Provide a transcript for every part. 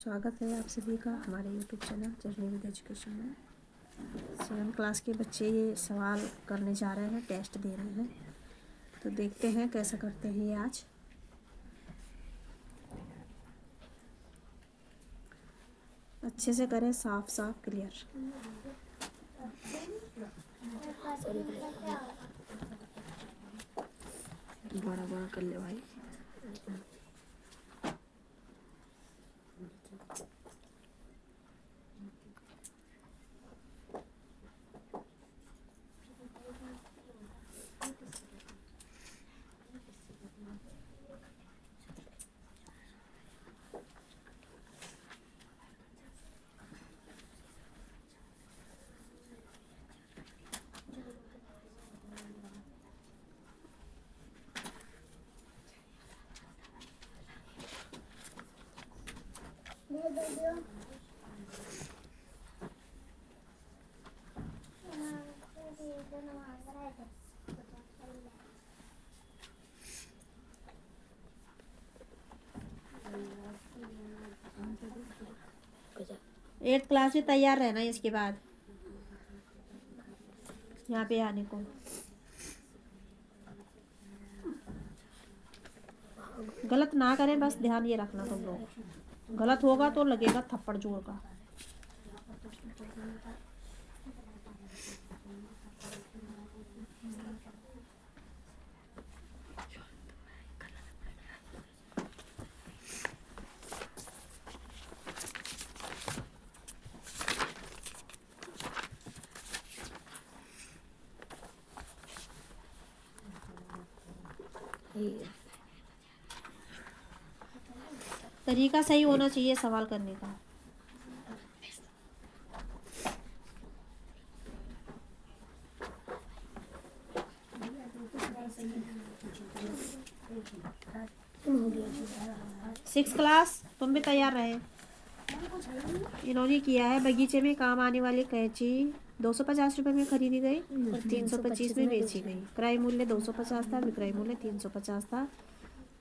स्वागत है आप सभी का हमारे YouTube channel journey with education में। 7 क्लास के बच्चे ये सवाल करने जा रहे हैं, टेस्ट दे रहे हैं, तो देखते हैं कैसे करते हैं ये आज। अच्छे से करें, साफ साफ क्लियर। बड़ा बड़ा कर ले भाई। एट क्लास में तैयार रहना इसके बाद यहाँ पे आने को। गलत ना करें, बस ध्यान ये रखना तुम लोग। गलत होगा तो लगेगा थप्पड़ जोर का। तरीका सही होना चाहिए सवाल करने का। सिक्स क्लास तुम भी तैयार रहे। इन्होंने किया है बगीचे में काम आने वाली कैंची 250 रुपये में खरीदी गई और 325 में बेची गई। क्रय मूल्य 250 था, विक्रय मूल्य 350 था।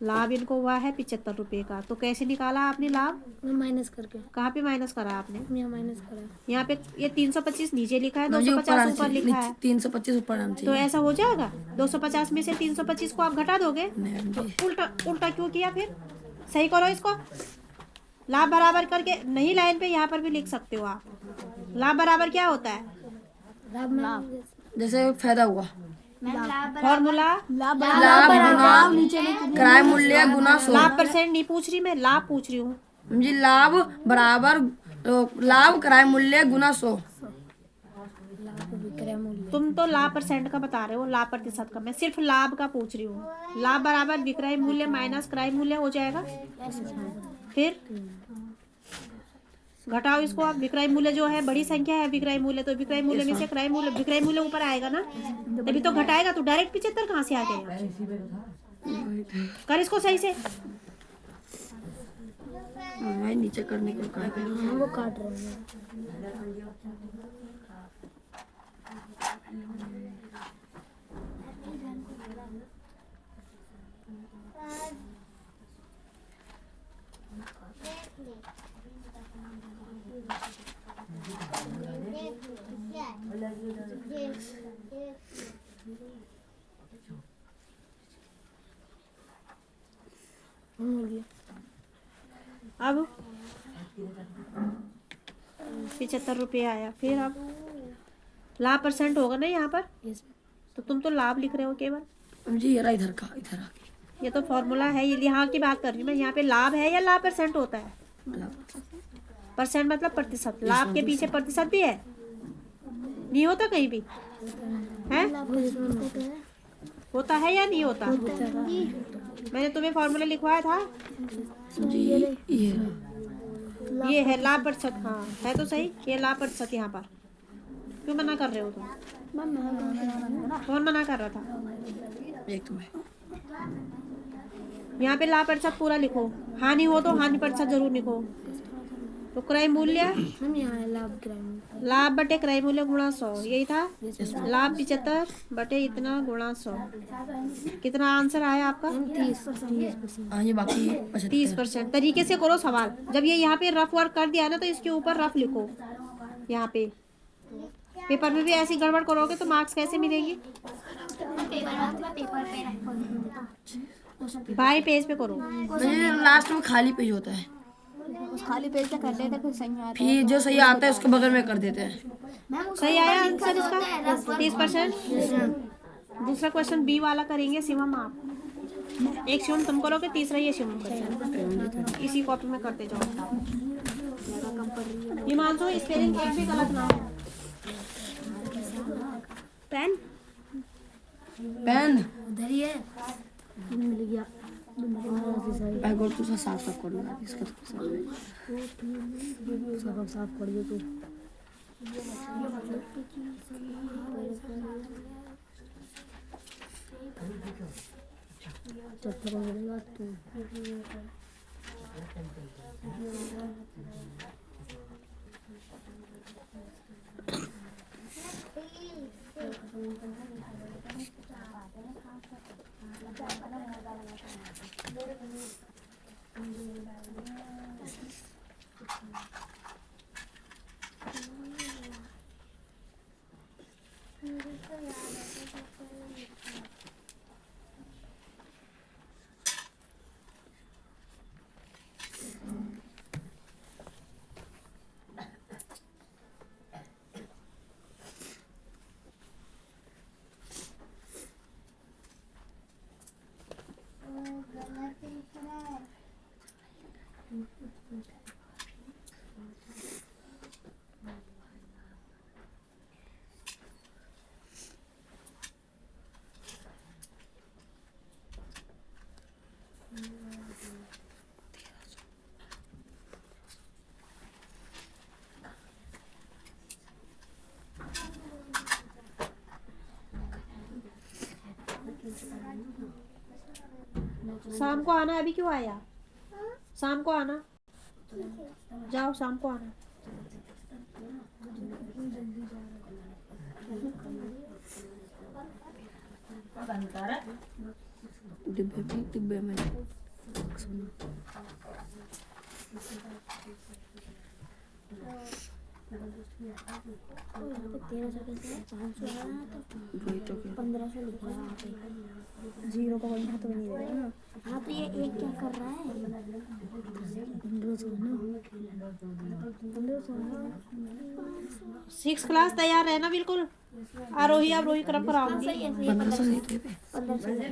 लाभ इनको हुआ है 75 रुपये का। तो कैसे निकाला आपने लाभ? माइनस करके। कहाँ पे माइनस करा आपने? यहाँ माइनस करा। यहाँ पे ये 325 नीचे लिखा है, 250 ऊपर लिखा है। 325 ऊपर आना चाहिए। तो ऐसा हो जाएगा? 250 में से 325 को आप घटा दोगे? तो उल्टा उल्टा क्यों किया फिर? सही करो इसको। लाभ बराबर करके नहीं, लाइन पे यहाँ पर भी लिख सकते हो आप। लाभ बराबर क्या होता है? लाभ जैसे फायदा हुआ, फॉर्मूला लाभ गुना क्रय मूल्य गुना 100। लाभ परसेंट नहीं पूछ रही मैं, लाभ पूछ रही हूँ जी। लाभ बराबर लाभ क्रय मूल्य गुना 100। तुम तो लाभ परसेंट का बता रहे हो, लाभ प्रतिशत का। मैं सिर्फ लाभ का पूछ रही हूँ। लाभ बराबर विक्रय मूल्य माइनस क्रय मूल्य हो जाएगा। फिर घटाओ इसको आप। विक्रय मूल्य जो है बड़ी संख्या है, विक्रय मूल्य, तो विक्रय मूल्य में से क्रय मूल्य, विक्रय मूल्य ऊपर आएगा ना, तभी तो घटाएगा। तो डायरेक्ट 75 कहाँ से आ गया? कर इसको सही से। नीचे करने को कहा, वो काट रहे हैं। अब 75 रुपये आया। फिर अब लाभ परसेंट होगा ना यहाँ पर, तो तुम तो लाभ लिख रहे हो केवल। जी इधर का इधर आके। ये तो फॉर्मूला है, ये यहाँ की बात कर रही हूँ मैं। यहाँ पे लाभ है या लाभ परसेंट होता है? परसेंट मतलब प्रतिशत। लाभ के पीछे प्रतिशत भी है, नहीं होता कहीं भी है? होता है या नहीं होता? मैंने तुम्हें फॉर्मूला लिखवाया था जी। ये है लाभ प्रतिशत। हाँ है तो सही, ये लाभ प्रतिशत। यहाँ पर क्यों मना कर रहे हो तुम? कौन मना कर रहा था? एक तुम्हें यहाँ पे लाभ प्रतिशत पूरा लिखो। हानि हो तो हानि प्रतिशत जरूर लिखो। तो क्रय मूल्य हम यहाँ है लाभ क्रय मूल्य। लाभ बटे क्रय मूल्य गुणा 100, यही था। लाभ 75 बटे इतना गुणा 100। कितना आंसर आया आपका? हम 30%। हाँ, ये बाकी 75। 30%। तरीके से करो सवाल। जब ये यहाँ पे रफ वर्क कर दिया ना तो इसके ऊपर रफ लिखो। यहाँ पे पेपर में भी ऐसी गड़बड़ करोगे तो मार्क्स कैसे मिलेंगे? बाई पेज पे करो। मुझे लास्ट में खाली पेज होता है, उस खाली पेज पे कर लेते फिर सही आता है। फिर जो सही आता है उसके बगल में कर देते हैं। सही आया आंसर इसका 30%। दूसरा क्वेश्चन बी वाला करेंगे शिवम आप। एक शिवम तुम करोगे, तीसरा ये शिवम करेगा। इसी कॉपी में करते जाओ। हिमांशु स्पेलिंग एक भी गलत ना हो। पेन पेन उधर ही है। मिल गया। बैग और दूसरा साफ साफ कर लूँगा इसका तो सब साफ कर दो तू। चप्पल मिलेगा तू। शाम को आना। अभी क्यों आया? शाम को आना। जाओ शाम को आना। डिब्बे में वही तो 1500 लिखा है यहाँ पे। जीरो का वन तो नहीं देगा ना। हाँ तो ये एक क्या कर रहा है? 1500 6 क्लास तैयार है ना बिल्कुल। आरोही अवरोही क्रम कराऊंगी। 1500 नहीं थे पे। 1500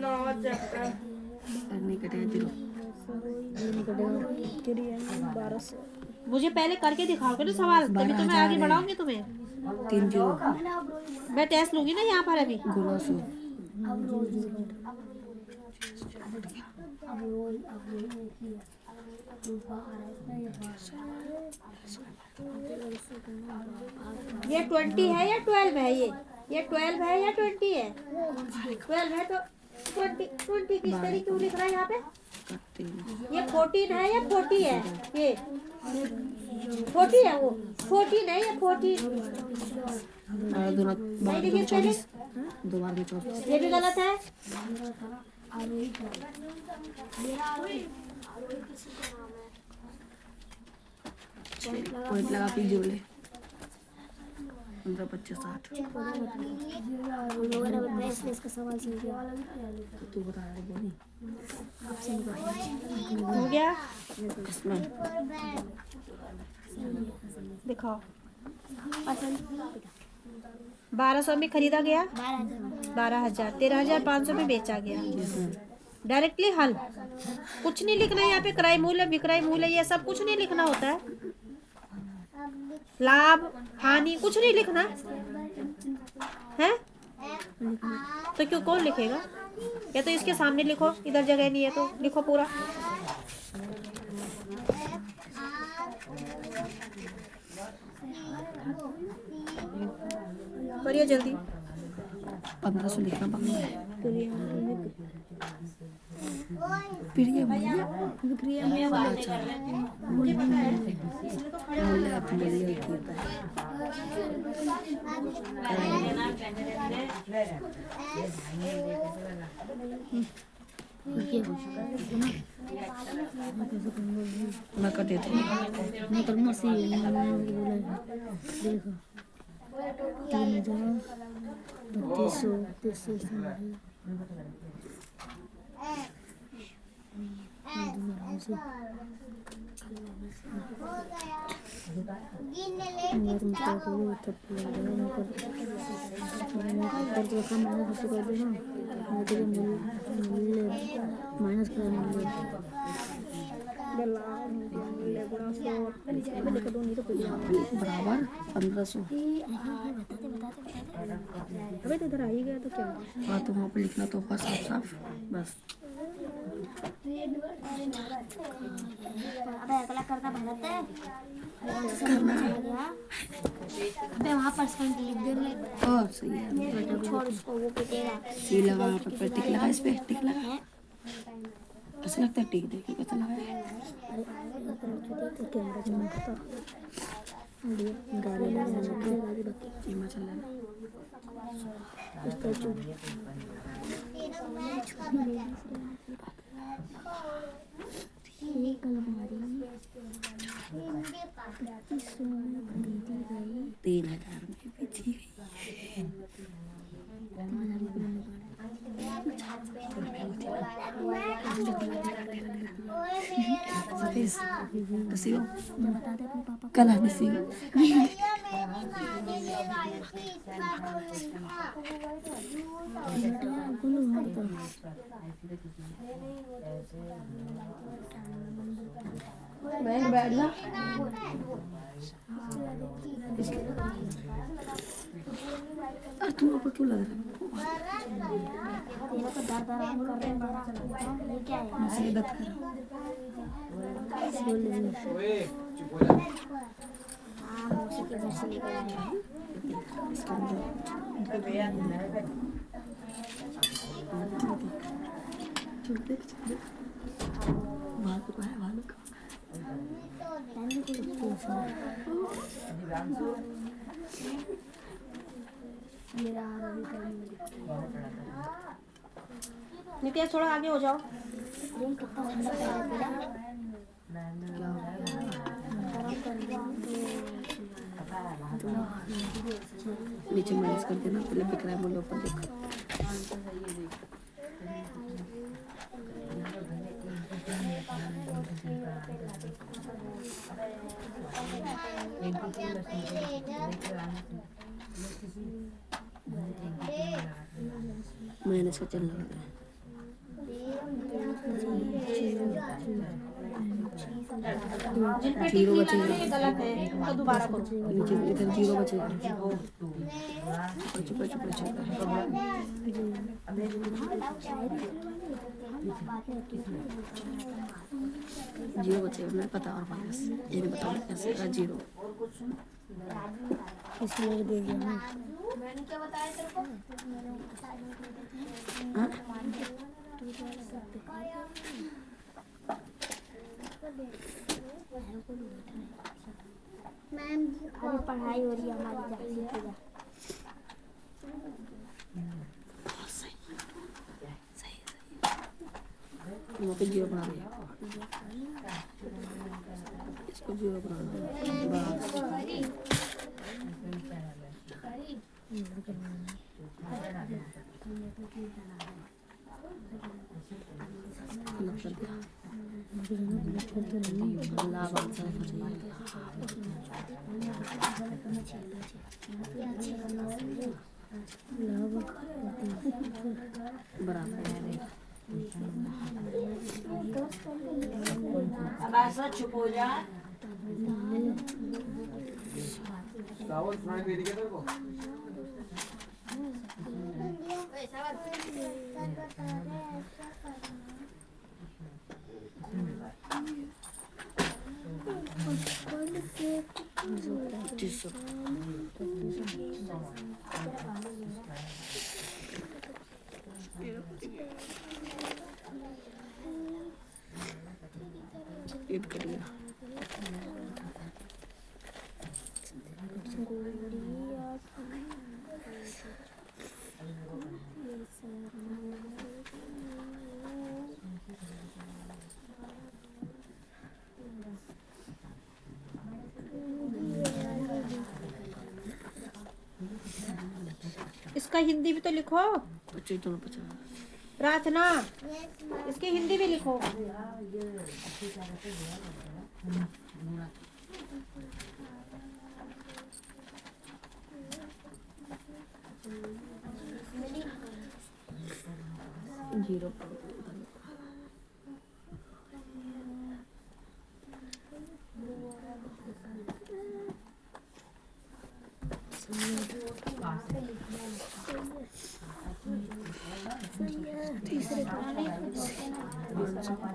नहीं कटेगा जीरो। गिरी है 1200। मुझे पहले करके दिखाओगे ना सवाल, तभी तो मैं आगे बढ़ाऊंगी तुम्हें। 3 जीरो मैं टेस्ट लूंगी ना यहाँ पर अभी। गुणा 100। ये 20 है या 12 है? ये 12 है या 20 है? 12 है तो 20 किस तरह क्यों लिख रहा है यहाँ पे? ये 14 है या 40 है? ये 40 है। वो 14 है या 40? दो बार में 24। 2 बार में 24। ये भी गलत है। पॉइंट लगा के जोड़े 15 25 60। इसका सवाल सही किया। तू बता रहा है बोली हो गया? इसमें दिखाओ। 1200 में खरीदा गया। 12,000। 13,500 में बेचा गया। डायरेक्टली हल। कुछ नहीं लिखना है यहाँ पे। क्रय मूल्य, विक्रय मूल्य, ये सब कुछ नहीं लिखना होता है। लाभ हानि कुछ नहीं लिखना है। तो क्यों कौन लिखेगा? या तो इसके सामने लिखो, इधर जगह नहीं है तो लिखो पूरा। करिए जल्दी। 1500 लिखना बाकी है। विक्रिया जल्दी होता है। मैं कर देती हूँ। मैं तो मसी बोला देखो 3200 बराबर 1500। अबे तो इधर आ ही गया तो क्या हुआ? हाँ तो वहाँ पे लिखना तो होगा साफ साफ बस। अबे अगला करता भारत है अबे वहाँ पर पॉइंट लिख दे सही है। छोड़ उसको वो पिटेगा सी लगा यहाँ पे टिक लगा, इस पे टिक लगा। ऐसा लगता है टिक देखिए कैसा लगा है। कैमरा चमकता गाड़ी हिमाचल लेना स्टैचू एक अलमारी 2500 में खरीदी गई 3000 में बेची गई। 3000 रुपये में नसीब बता दे अपने पापा कल है नसीब। मैं बैठ जा। अरे तुम ऊपर क्यों लग रहे हो? तेरा तो दर्द आराम कर रहे हैं ये क्या है मुसीबत कर। हाँ मौसी के घर से लेकर आए हैं नित्या थोड़ा आगे हो जाओ। कितना ठंडा पड़ रहा है नीचे मालिश कर देना पहले बिक रहा है बोलो ऊपर देखो। मैंने से चलने लगा है। जीरो बचेगा गलत है तो दोबारा करो। नीचे इधर जीरो बचेगा। चुप चुप चुप जीरो बचेगा मुझे पता। और माइनस ये नहीं बताओ कैसे जीरो इसलिए दे दिया ना मैंने क्या बताया तेरे को? मैम अभी पढ़ाई हो रही है हमारी जाती है वहाँ पे जीरो बना दिया। इसको जीरो बना दिया बस। कर दिया लाभ बराबर अब ऐसा चुप हो जा। ईद कर लिया। उसका हिंदी भी तो लिखो। 25 दोनों 50। प्रार्थना, इसकी हिंदी भी लिखो। जीरो तीसरे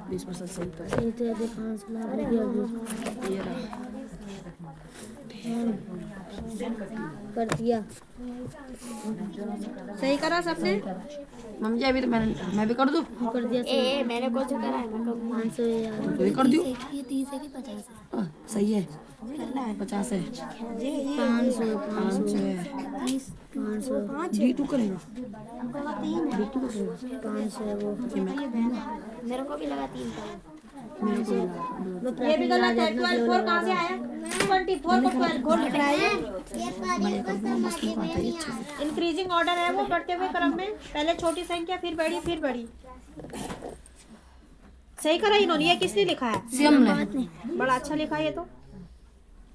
20% सही तो ये तो दे 5 लाख रुपया ये रहा। कर दिया। सही करा सबने? मम्मी जी अभी तो मैं भी कर दूँ। कर दिया। मैंने कौन सा करा है? मैं 500 यार। तो भी कर दूँ। ये 30 है कि 50 है? सही है 50 है 500 D2 कर लो। 500 है वो। मेरे को भी लगा 3 का। मेरे को भी ये भी गलत है। 12 4 कहाँ से आया? 24 को 12 4 लिख रहा है। इंक्रीजिंग ऑर्डर है वो, बढ़ते हुए क्रम में पहले छोटी संख्या फिर बड़ी फिर बड़ी। सही करा इन्होंने। ये किसने लिखा है? सीएम ने। बड़ा अच्छा लिखा है ये तो।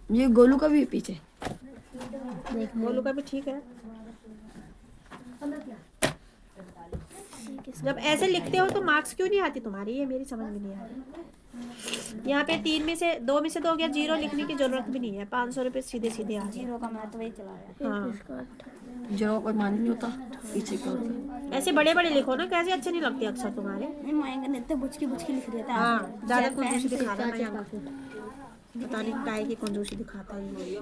ये गोलू का भी है पीछे। गोलू का भी ठीक है। जब ऐसे लिखते हो तो मार्क्स क्यों नहीं आती तुम्हारी? ये मेरी समझ में नहीं आ रही। यहाँ पे 2 में से 2 गया, 0 लिखने की जरूरत भी नहीं है। 500 रुपये सीधे सीधे आ गए। 0 का मैं तो वही चला गया। हाँ, जो कोई मान नहीं होता पीछे का होता। ऐसे बड़े बड़े लिखो ना, कैसे अच्छे नहीं लगते अक्षर तुम्हारे। नहीं मायंगा नहीं तो बुचकी लिख देता है। हाँ, ज्यादा कंजूसी दिखा रहा है यहाँ। पता नहीं काय की कंजूसी दिखाता है ये।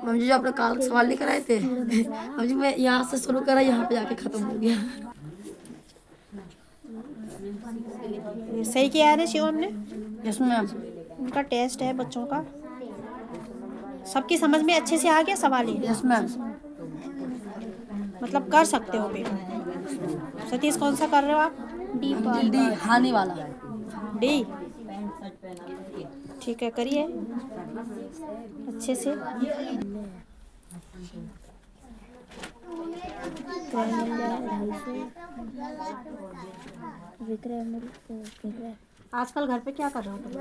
मम्मी जी आपने काल सवाल लेकर आए थे। मम्मी जी मैं यहाँ से शुरू करा, यहाँ पे जाके खत्म हो गया। ये सही किया है ना शिवम ने? इसमें मैम उनका टेस्ट है बच्चों का। सबकी समझ में अच्छे से आ गया सवाल ये? Yes ma'am. मतलब कर सकते हो बेटा। सतीश कौन सा कर रहे हो आप? डी हानि वाला। डी ठीक है, करिए अच्छे से। आजकल घर पे क्या कर रहे हो तुम?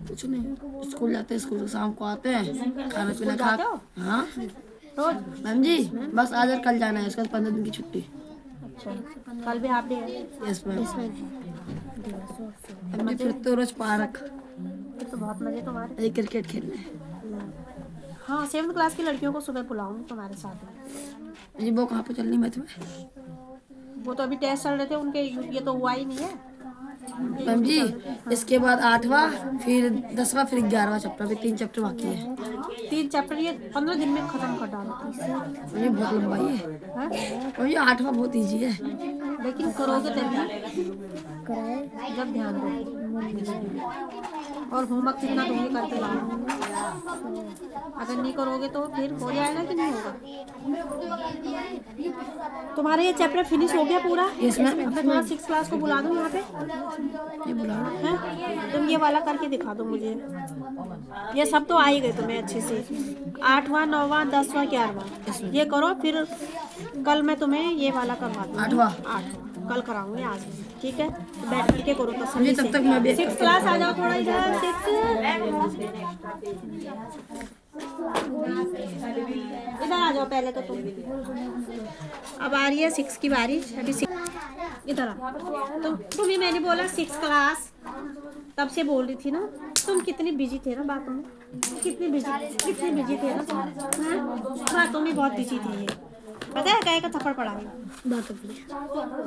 कुछ नहीं, स्कूल जाते हैं, स्कूल से शाम को आते हैं, खाना पीना खा। जाते हो? हाँ रोज? मैम जी बस आज और कल जाना है, उसके बाद 15 दिन की छुट्टी। अच्छा, कल भी हाफ डे है? Yes ma'am. मैम जी फिर तो रोज पार्क, ये तो बहुत मजे तुम्हारे। ये क्रिकेट खेलने। हाँ, 7th क्लास की लड़कियों को सुबह बुलाऊंगी तुम्हारे साथ में। जी वो कहाँ पे चलनी मैथ में? वो तो अभी टेस्ट चल रहे थे उनके, ये तो हुआ ही नहीं है। मैम जी इसके बाद 8वां, फिर 10वां, फिर 11वां चैप्टर, फिर 3 चैप्टर बाकी है। 3 चैप्टर ये 15 दिन में खत्म कर डालो। ये बहुत लंबाई है। हाँ? और ये 8वां बहुत इजी है। लेकिन करोगे तभी जब ध्यान दो। और होमवर्क जितना तुम ये करके लाओ। अगर नहीं करोगे तो फिर हो जाएगा कि नहीं होगा? तुम्हारा ये चैप्टर फिनिश हो गया पूरा? Yes ma'am. अब मैं तुम्हारा 6th क्लास को बुला दूँ यहाँ पे। ये बुला लो। हैं? तुम ये वाला करके दिखा दो मुझे। ये सब तो आ ही गए तुम्हें अच्छे से। 8वां 9वां 10वां 11वां ये करो, फिर कल मैं तुम्हें ये वाला करवा दूँ। 8वां कल कराऊंगी आज नहीं, ठीक है? तो बैठ के करो तसल्ली से। तब तक मैं भी 6th क्लास आ जाओ थोड़ा इधर। 6 इधर आ जाओ पहले तो तुम। अब आ रही है 6 की बारी। अभी 6 इधर आ। तुम्हें मैंने बोला 6th क्लास, तब से बोल रही थी ना। तुम कितनी बिजी थे ना बातों में, कितनी बिजी थे ना तुम। बातों में बहुत बिजी थी। ये पता है क्या का थप्पड़ पड़ा है?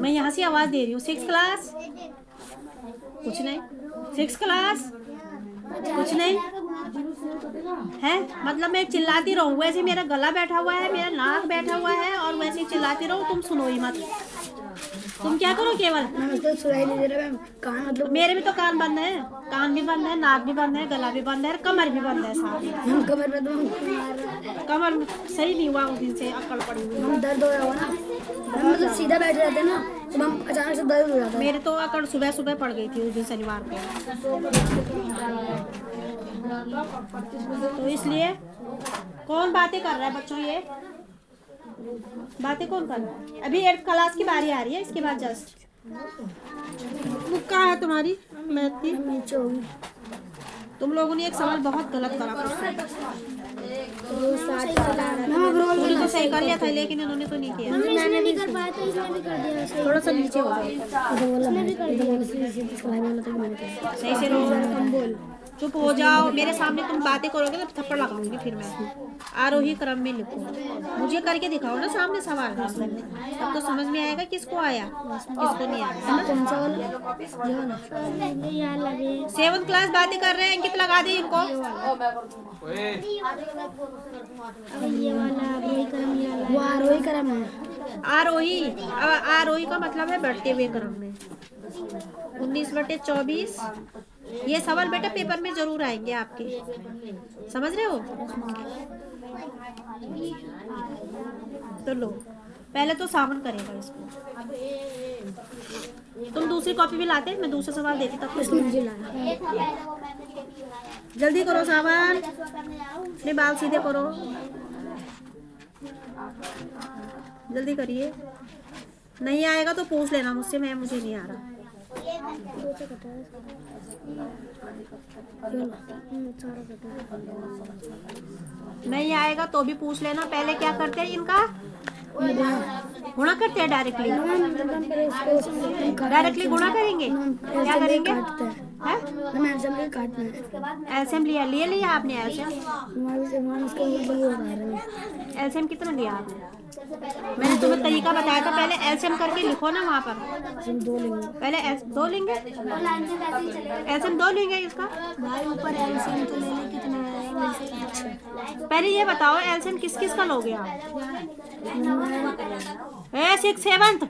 मैं यहाँ से आवाज दे रही हूँ। 6th क्लास कुछ नहीं। 6th क्लास कुछ नहीं है। मतलब मैं चिल्लाती रहूँ, वैसे मेरा गला बैठा हुआ है, मेरा नाक बैठा हुआ है, और वैसे ही चिल्लाती रहूँ। तुम सुनो ही मत। तुम क्या करो केवल? तो सुनाई नहीं दे रहा मैम। कान मतलब मेरे भी तो कान बंद है, कान भी बंद है, नाक भी बंद है, गला भी बंद है, कमर भी बंद है साथ में। कमर में तो कमर सही नहीं हुआ उस दिन से, अकड़ पड़ी हुई। हम दर्द हो रहा हो ना, हम मतलब सीधा बैठ जाते हैं ना तो हम अचानक से दर्द हो जाता है। मेरे तो अकड़ सुबह सुबह पड़ गई थी उस दिन शनिवार को। तो इसलिए कौन बातें कर रहा है बच्चों? ये बातें कौन कर रहा है? अभी 8th क्लास की बारी आ रही है, इसके बाद जस्ट बुक कहाँ है तुम्हारी मैथ की? नीचे होगी। तुम लोगों ने एक सवाल बहुत गलत करा। उन्होंने तो सही कर लिया था, लेकिन इन्होंने तो नहीं किया। मैंने भी कर पाया था, इसने भी कर दिया। थोड़ा सा नीचे हो जाओ, सही से रहो, चुप हो जाओ। मेरे सामने तुम बातें करोगे तो थप्पड़ लगाऊंगी फिर मैं। आरोही क्रम में लिखो, मुझे करके दिखाओ ना सामने सवाल, तब तो समझ में आएगा किसको आया किसको नहीं आया। 7th क्लास बातें कर रहे हैं, अंकित लगा दी इनको। ये वाला वो आरोही क्रम है। आरोही का मतलब है बढ़ते हुए क्रम में। 19/24 ये सवाल बेटा पेपर में जरूर आएंगे आपके, समझ रहे हो? तो लो, पहले तो सावन करेगा इसको। तुम दूसरी कॉपी भी लाते, मैं दूसरा सवाल देती तब तो। जल्दी करो सावन, अपने बाल सीधे करो, जल्दी करिए। नहीं आएगा तो पूछ लेना मुझसे, मुझे नहीं आ रहा। नहीं आएगा तो भी पूछ लेना। पहले क्या करते हैं इनका गुणा करते हैं, डायरेक्टली गुणा करेंगे। क्या करेंगे? एलसीएम लिया आपने? एलसीएम कितना लिया आपने? मैंने तुम्हें तरीका बताया था, पहले एलसीएम करके लिखो ना वहाँ पर। पहले 2 लेंगे, एलसीएम 2 लेंगे इसका। पहले ये बताओ एलसीएम किस किस का लोगे आप? 6 7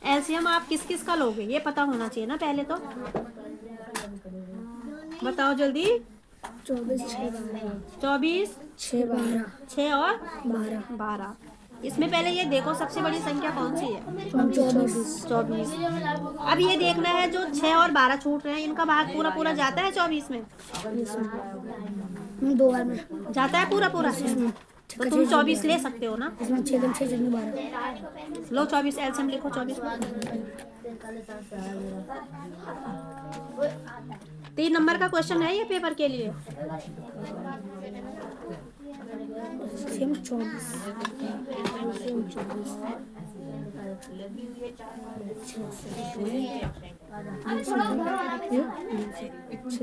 एलसीएम आप किस किस का लोगे ये पता होना चाहिए ना पहले तो। बताओ जल्दी। 24 6 और 12। इसमें पहले ये देखो सबसे बड़ी संख्या कौन सी है? 24। अब ये देखना है जो 6 और 12 छूट रहे हैं, इनका भाग पूरा जाता है 24 में? 2 बार में जाता है पूरा। तो तुम 24 ले सकते हो ना? लो 24 एलसीएम लिखो 24 में। 3 नंबर का क्वेश्चन है ये पेपर के लिए। सेम 24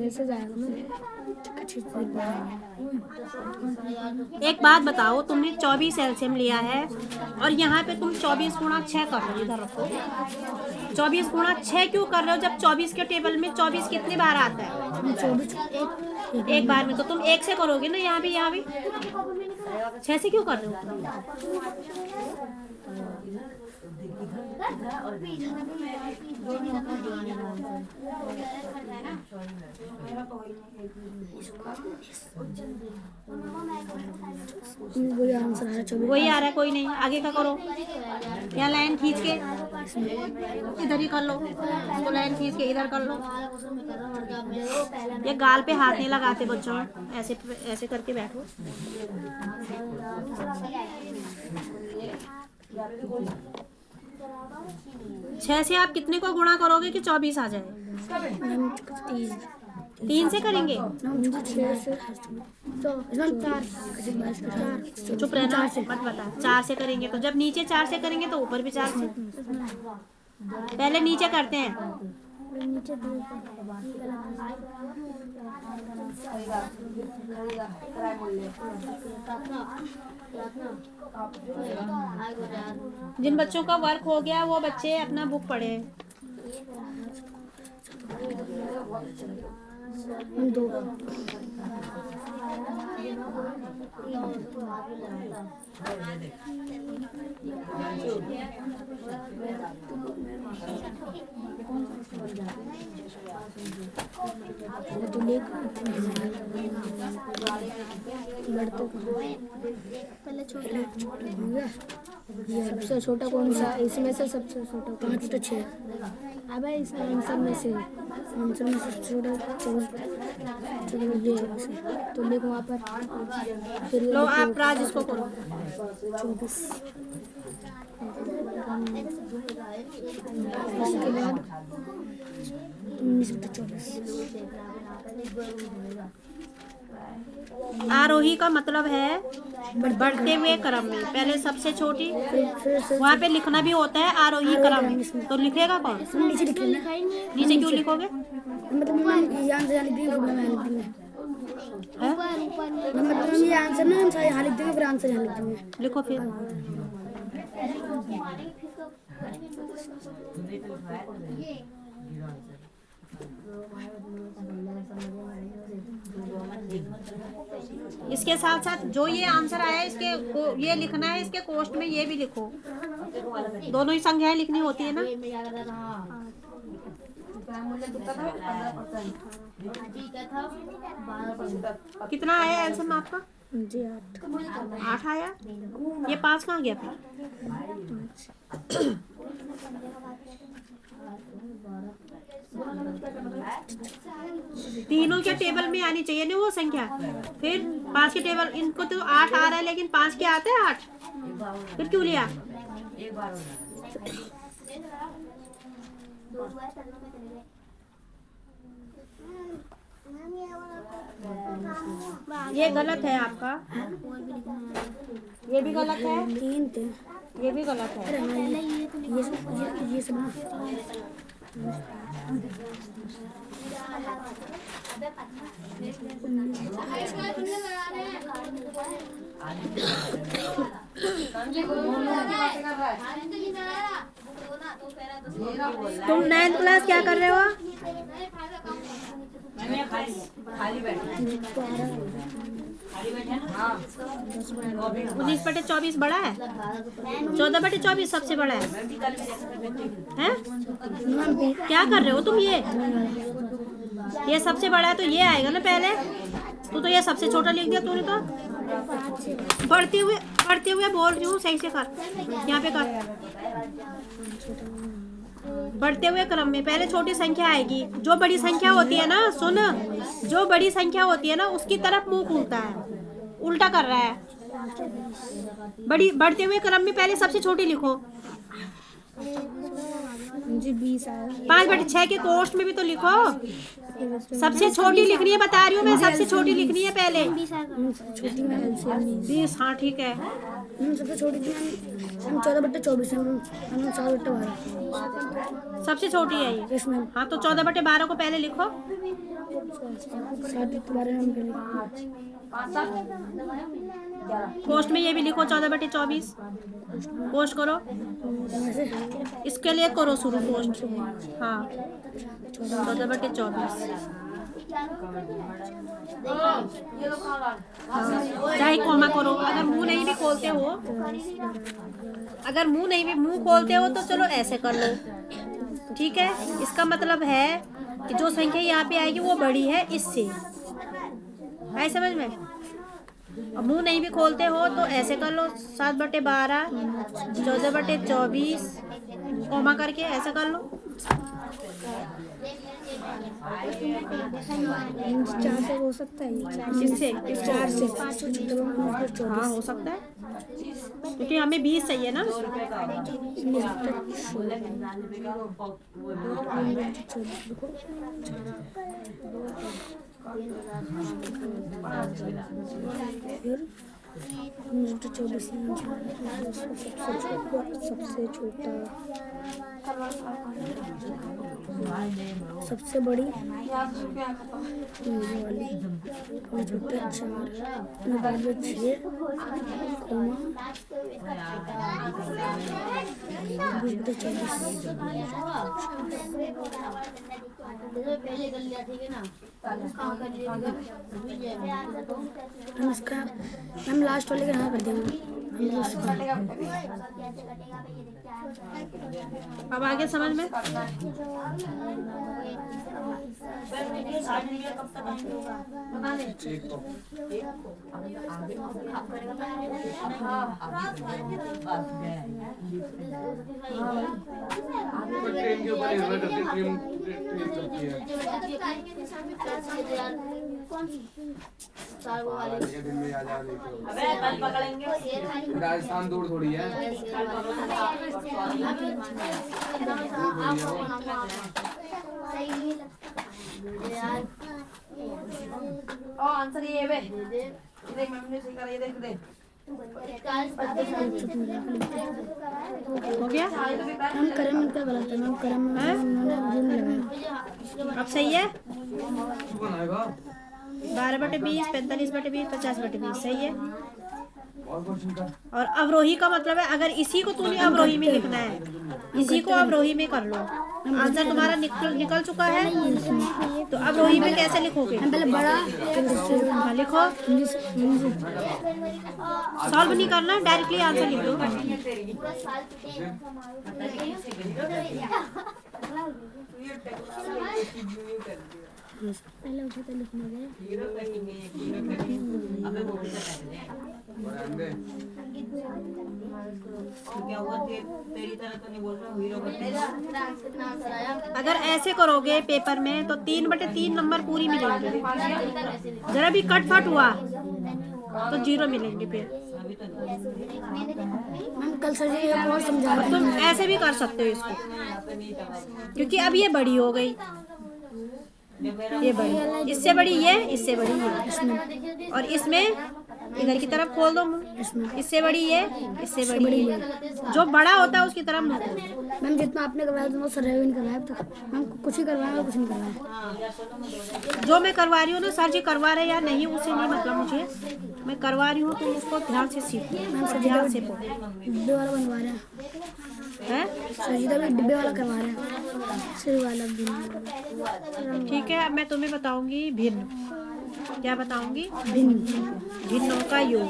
से जाएगा। एक बात बताओ, तुमने 24 एलसीएम लिया है और यहाँ पे तुम 24 गुणा 6 कर रहे हो। इधर रखो, 24 गुणा 6 क्यों कर रहे हो जब 24 के टेबल में 24 कितनी बार आता है? एक बार में। तो तुम 1 से करोगे ना, यहाँ भी 6 से क्यों कर रहे हो? वही आ रहा है, कोई नहीं, आगे का करो। यहाँ लाइन खींच के इधर ही कर लो, इसको लाइन खींच के इधर कर लो। ये गाल पे हाथ नहीं लगाते बच्चों, ऐसे करके बैठो। 6 से आप कितने को गुणा करोगे कि 24 आ जाए? 3 से करेंगे। चुप रहना, मत बता। 4 से करेंगे तो जब नीचे 4 से करेंगे तो ऊपर भी 4 से। पहले नीचे करते हैं। जिन बच्चों का वर्क हो गया वो बच्चे अपना बुक पढ़े। 2 पहले सबसे छोटा कौन सा? इसमें से सबसे छोटा 5 तो 6। अब इसमें आंसर में से सबसे छोटा 24 चलो ये तो देखो वहाँ पर फिर ये लो आप राज इसको करो। 24 उसके बाद 1924 आरोही का मतलब है बढ़ते हुए क्रम में, पहले सबसे छोटी, फिर से वहाँ पे लिखना भी होता है आरोही क्रम, तो लिखेगा कौन? नीचे लिख लेना नीचे क्यों लिखोगे? मतलब मैं यहाँ से यहाँ लिख देंगे फिर मैं यहाँ लिख देंगे है? मतलब ये आंसर ना हम सारे यहाँ लिख देंगे फिर आंसर यहाँ लिख देंगे लिखो फिर। इसके साथ साथ जो ये आंसर आया है इसके ये लिखना है, इसके कोष्ट में ये भी लिखो। दोनों ही संख्याएं लिखनी होती है ना। कितना आया आंसर में आपका? जी 8 आया। ये 5 कहाँ गया फिर? तीनों के टेबल में आनी चाहिए ना वो संख्या। फिर 5 के टेबल, इनको तो 8 आ रहा है लेकिन 5 के आते हैं 8, फिर क्यों लिया? ये गलत है आपका, ये भी गलत है, 3 थे ये भी गलत है। ये सब ना तुम 9th क्लास क्या कर रहे हो? खाली बैठे 19/24 बड़ा है, 14/24 सबसे बड़ा है। हैं? क्या कर रहे हो तुम? ये सबसे बड़ा है तो ये आएगा ना पहले। तू तो ये सबसे छोटा लिख दिया तूने तो। बढ़ते हुए बोल रही हूँ, सही से कर, यहाँ पे कर। बढ़ते हुए क्रम में पहले छोटी संख्या आएगी। जो बड़ी संख्या होती है ना, सुन, जो बड़ी संख्या होती है ना उसकी तरफ मुंह घूमता है, उल्टा कर रहा है। बढ़ते हुए क्रम में पहले सबसे छोटी लिखो। मुझे 20 आया। 5/6 के कोष्ट में भी तो लिखो। सबसे छोटी लिखनी है, बता रही हूँ मैं, सबसे छोटी लिखनी है पहले। छोटी में 20, हाँ ठीक है। सबसे छोटी थी हम 14/24 हम 4/12 सबसे छोटी है ये। इसमें हाँ तो 14/12 को पहले लिखो। 7/12 हम करेंगे कोष्ट में ये भी लिखो 14/24। कोष्ट करो, इसके लिए करो शुरू कोष्ट। हाँ 14/24। चाहे कोमा करो। अगर मुंह नहीं भी खोलते हो, मुंह खोलते हो तो चलो ऐसे कर लो, ठीक है। इसका मतलब है कि जो संख्या यहाँ पे आएगी वो बड़ी है इससे, आए समझ में। अब मुंह नहीं भी खोलते हो तो ऐसे कर लो, 7/12, 14/24 कोमा करके ऐसे कर लो। 4 से हो सकता है, किससे? 4 से 5 हाँ हो सकता है, क्योंकि हमें 20 चाहिए ना। सबसे छोटा, सबसे बड़ी वाली, छोटे 4, 9/6 कोमा 20/24। पहले कर लिया, ठीक है ना। हम इसका हम लास्ट वाले का यहाँ कर देंगे। अब आगे समझ में। ट्रेन के ऊपर निर्भर करती है, ट्रेन करती है। दिन में आ जा रही राजस्थान दूर थोड़ी है। आंसर ये है देख मैंने सही करा, ये देख दे हो गया। हम करम इनका गलत है, हम करम हैं? अब सही है। 12/20, 45/20, 50/20 सही है। और अवरोही का मतलब है अगर इसी को तूने अवरोही में लिखना है, इसी को अवरोही में कर लो। आंसर तुम्हारा निकल चुका है, तो अवरोही में कैसे लिखोगे? पहले बड़ा हाँ लिखो। सॉल्व नहीं करना, डायरेक्टली आंसर लिख दो। पहले उसे तो लिखने दे। अगर ऐसे करोगे पेपर में तो 3/3 नंबर पूरी मिलेंगे। जरा भी कट फट हुआ तो 0 मिलेंगे फिर। हम कल सर जी और समझा रहे तुम ऐसे भी कर सकते हो इसको, क्योंकि अब ये बड़ी हो गई, ये बड़ी, इससे बड़ी ये, इससे बड़ी ये, और इसमें इधर की तरफ खोल दो मुंह, इससे बड़ी ये, इससे बड़ी ये। जो बड़ा होता है उसकी तरफ मुंह खोल। मैम जितना आपने करवाया तो सर ने भी नहीं करवाया, तो हम कुछ ही करवाया और कुछ नहीं करवाया। जो मैं करवा रही हूँ ना, सर जी करवा रहे या नहीं उससे नहीं मतलब मुझे, मैं करवा रही हूँ तो उसको ध्यान से सीखो, ध्यान से पढ़ो। डिब्बे वाला बनवा रहे हैं। सर जी भी डिब्बे वाला करवा रहे हैं, सिर वाला भी। ठीक है, अब मैं तुम्हें बताऊंगी भिन्न। क्या बताऊंगी? भिन्न। भिन्नों का योग।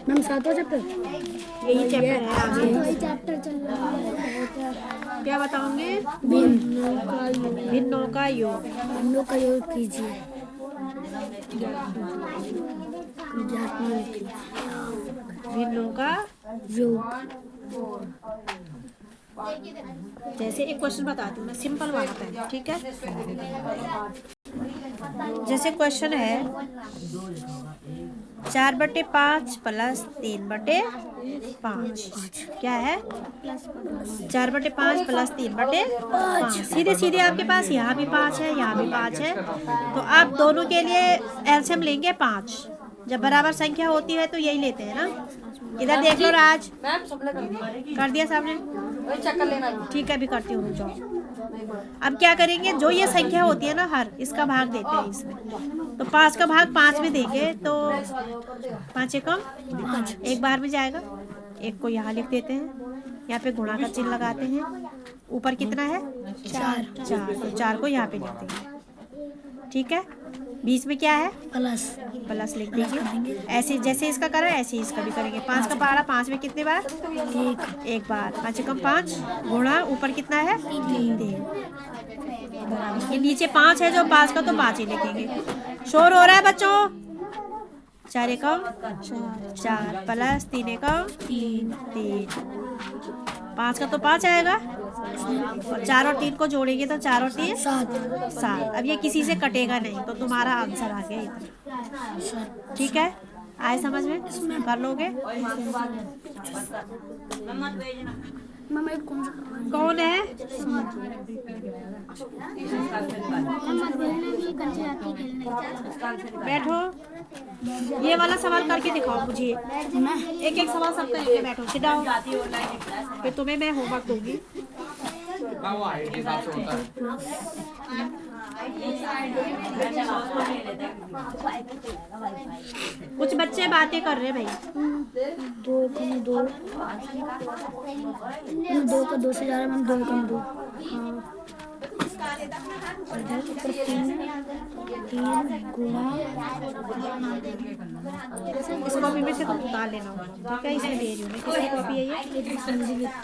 मैम 7वां चैप्टर यही चैप्टर है आगे। वही चैप्टर चल रहा है। क्या बताऊंगी? भिन्नों का योग। भिन्नों का योग। भिन्नों का योग कीजिए। भिन्नों का योग। जैसे एक क्वेश्चन बताती हूँ मैं, सिंपल वाला है, ठीक है। जैसे क्वेश्चन है 4/5 + 3/5 क्या है? 4/5 + 3/5। सीधे सीधे आपके पास यहाँ भी 5 है, यहाँ भी 5 है, तो आप दोनों के लिए एलसीएम लेंगे 5। जब बराबर संख्या होती है तो यही लेते हैं ना। इधर देख लो राज, कर दिया सामने, चक्कर लेना। ठीक है, अभी करती हूँ, रुक जाओ। अब क्या करेंगे, जो ये संख्या होती है ना हर, इसका भाग देते हैं इसमें, तो 5 का भाग 5 में देंगे तो 5 कम 5 एक बार में जाएगा। एक को यहाँ लिख देते हैं, यहाँ पे गुणा का चिन्ह लगाते हैं। ऊपर कितना है? 4, तो 4 को यहाँ पे लिख देंगे, ठीक है। बीच में क्या है? प्लस लिख देंगे। ऐसे जैसे इसका करा ऐसे इसका भी करेंगे। 5 का पहाड़ा 5 में कितने बार? एक बार। 5 कम 5 गुणा ऊपर कितना है? 3। ये नीचे 5 है जो 5 का, तो 5 ही लिखेंगे। शोर हो रहा है बच्चों। 4 एकम 4 प्लस 3 एकम 3। 5 का तो 5 आएगा, और 4 और 3 को जोड़ेंगे तो 4 और 3 7। अब ये किसी से कटेगा नहीं, तो तुम्हारा आंसर आ गया इतना, ठीक है। आए समझ में? कर लोगे? कौन है? बैठो, ये वाला सवाल करके दिखाओ मुझे। एक एक सवाल सब करेंगे, बैठो, सिट डाउन। फिर तुम्हें मैं होमवर्क दूंगी। कुछ बच्चे बातें कर रहे भाई। 2 का 2 से जा रहा है मैम। 2 कम 2। इधर ऊपर 3 गुणा इस कॉपी में से तुम उतार लेना होगा, ठीक है? इसमें दे रही हूँ मैं, किसकी कॉपी है ये? संधि वित्त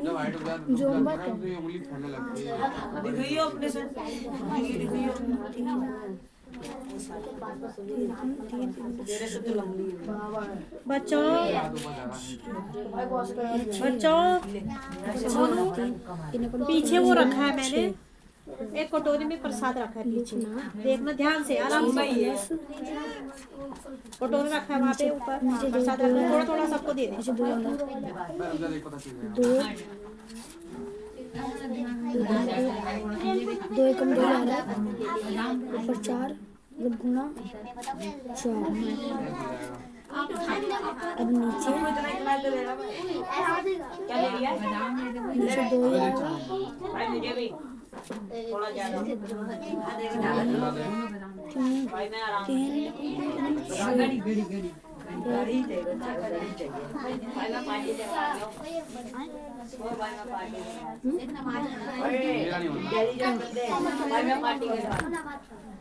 जब हाइट हो जाए तो उंगली फैलने लगती है। बच्चों बच्चों पीछे वो रखा है मैंने, एक कटोरी में प्रसाद रखा है पीछे, देखना ध्यान से, आराम से। कटोरी रखा है वहाँ पे ऊपर, प्रसाद रखा है, थोड़ा थोड़ा सबको दे दे। मैं अंदर एक पता चल गया। 2 एकम 2 ऊपर 4 गुना 4। अब नीचे 2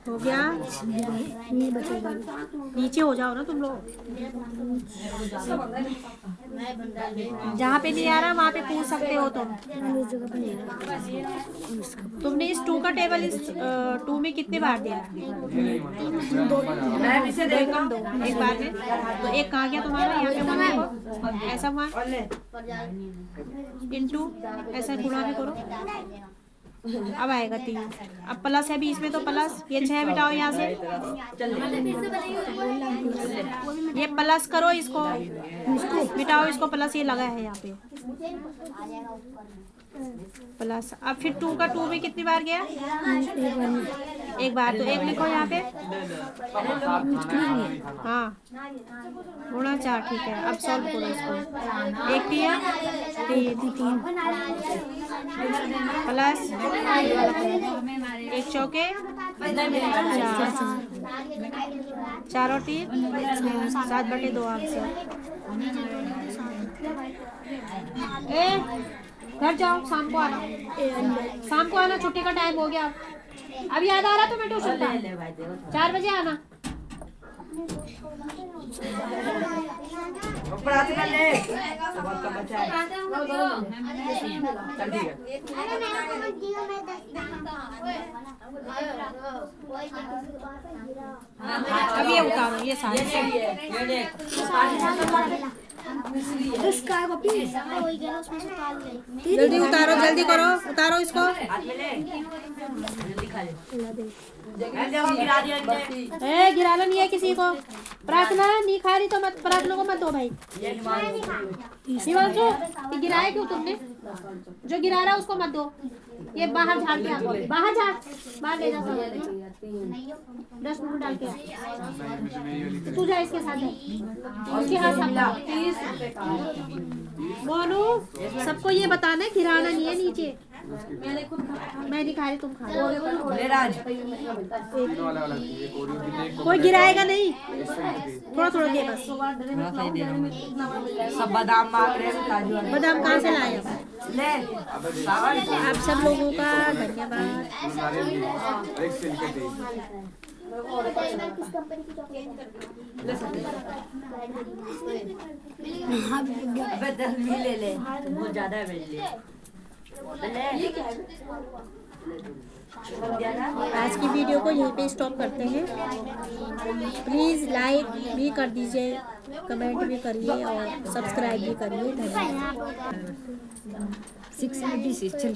हो गया? नहीं बचेगा। नीचे हो जाओ ना तुम लोग, जहाँ पे नहीं आ रहा वहाँ पे पूछ सकते हो तुम। इस जगह पर नहीं है। तुमने इस 2 का टेबल इस 2 में कितने बार दिया? 2 एक बार में। तो एक कहाँ गया तुम्हारा? यहाँ पे 1 देखो, ऐसा 1 इंटू ऐसा गुणा भी करो, अब आएगा 3। अब प्लस है बीच में तो प्लस, ये 6 मिटाओ यहाँ से, ये प्लस करो, इसको मिटाओ, इसको प्लस, ये लगा है यहाँ पे प्लस। अब फिर 2 का 2 में कितनी बार गया? एक बार, तो 1 लिखो यहाँ पे। हाँ गुणा 4, ठीक है। अब सॉल्व करो इसको, 1 3 प्लस 1 चौके 4 और 3 7/2 आंसर। घर जाओ, शाम को आना, शाम को आना, छुट्टी का टाइम हो गया। अब याद आ रहा तुम्हें ट्यूशन का? 4 बजे आना। प्रार्थना ले अब ये उतारो, ये सारे जल्दी उतारो, जल्दी करो, उतारो इसको। गिराना नहीं है किसी को। प्रार्थना नहीं खा रही तो मत, प्रार्थना को मत दो भाई। शिवांशु, ये गिराया क्यों तुमने? जो गिरा रहा है उसको मत दो, ये बाहर झाड़ के आओ, बाहर जा, बाहर ले जा, डस्टबिन में डाल के आ। तू जा इसके साथ, उसके हाथ संभाल। मोनू, सबको ये बताना है गिराना नहीं है नीचे। मैं नहीं खा रही, तुम खा लो। कोई गिराएगा नहीं, थोड़ा थोड़ा दे बस। सब बादाम मांग रहे हैं, काजू वाले। बादाम कहाँ से लाए? ले आप सब लोगों का धन्यवाद। बदल भी ले ले, बहुत ज्यादा है ले। आज की वीडियो को यहीं पे स्टॉप करते हैं। प्लीज़ लाइक भी कर दीजिए, कमेंट भी करिए और सब्सक्राइब भी करिए। धन्यवाद। 6 चल